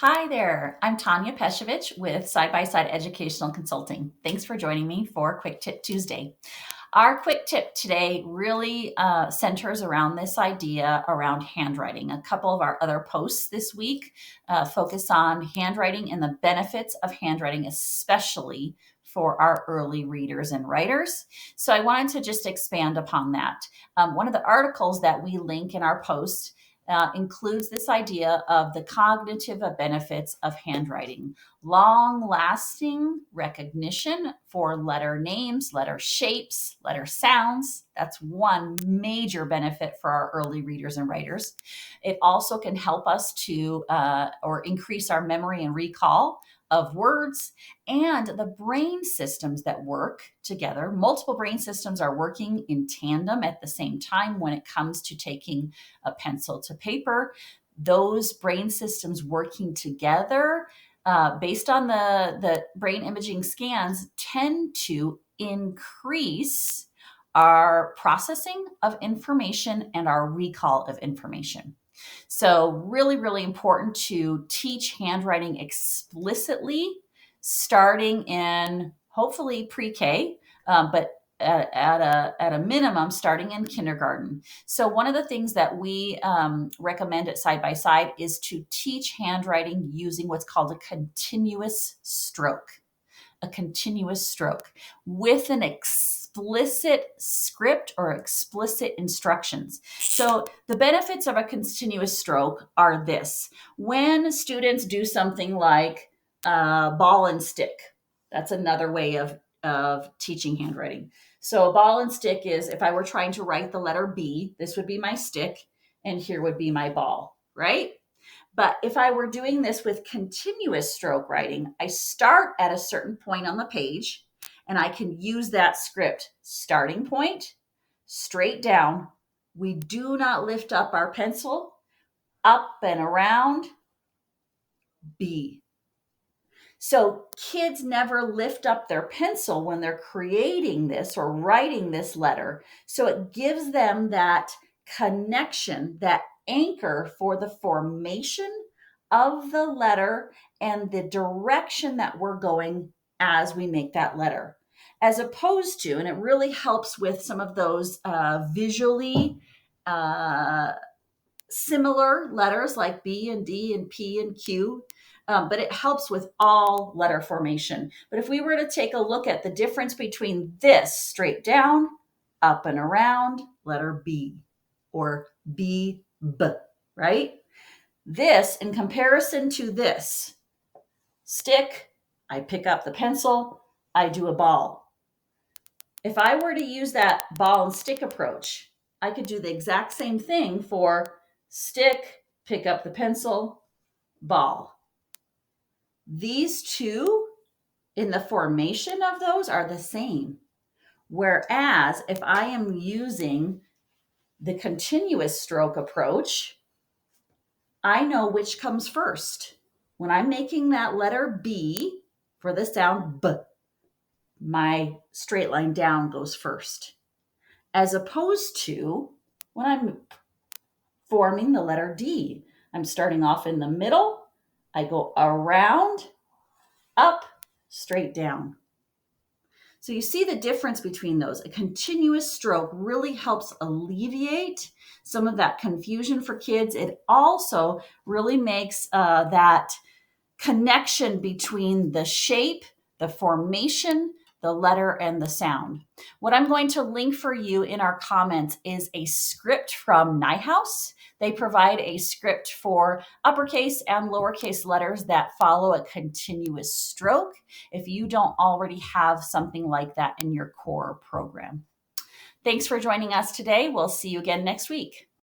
Hi there, I'm Tanya Peshevich with Side by Side Educational Consulting. Thanks for joining me for Quick Tip Tuesday. Our quick tip today really centers around this idea around handwriting. A couple of our other posts this week focus on handwriting and the benefits of handwriting, especially for our early readers and writers. So I wanted to just expand upon that. One of the articles that we link in our post includes this idea of the cognitive benefits of handwriting, long-lasting recognition for letter names, letter shapes, letter sounds. That's one major benefit for our early readers and writers. It also can help us to or increase our memory and recall of words and the brain systems that work together. Multiple brain systems are working in tandem at the same time when it comes to taking a pencil to paper. Those brain systems working together, based on the brain imaging scans, tend to increase our processing of information and our recall of information. So really, really important to teach handwriting explicitly, starting in hopefully pre-K, but at a minimum, starting in kindergarten. So one of the things that we recommend at Side by Side is to teach handwriting using what's called a continuous stroke. A continuous stroke with an explicit script or explicit instructions. So the benefits of a continuous stroke are this. When students do something like ball and stick, that's another way of teaching handwriting. So ball and stick is, if I were trying to write the letter B, this would be my stick and here would be my ball, right? But if I were doing this with continuous stroke writing, I start at a certain point on the page and I can use that script starting point, straight down. We do not lift up our pencil, up and around, B. So kids never lift up their pencil when they're creating this or writing this letter. So it gives them that connection, that anchor for the formation of the letter and the direction that we're going as we make that letter. As opposed to, and it really helps with some of those visually similar letters like B and D and P and Q, but it helps with all letter formation. But if we were to take a look at the difference between this straight down, up and around, letter B, or B, right? This in comparison to this, stick, I pick up the pencil, I do a ball. If I were to use that ball and stick approach, I could do the exact same thing for stick, pick up the pencil, ball. These two in the formation of those are the same. Whereas if I am using the continuous stroke approach, I know which comes first. When I'm making that letter B for the sound B, my straight line down goes first. As opposed to when I'm forming the letter D, I'm starting off in the middle, I go around, up, straight down. So you see the difference between those. A continuous stroke really helps alleviate some of that confusion for kids. It also really makes that connection between the shape, the formation, the letter, and the sound. What I'm going to link for you in our comments is a script from Nighthouse. They provide a script for uppercase and lowercase letters that follow a continuous stroke if you don't already have something like that in your core program. Thanks for joining us today. We'll see you again next week.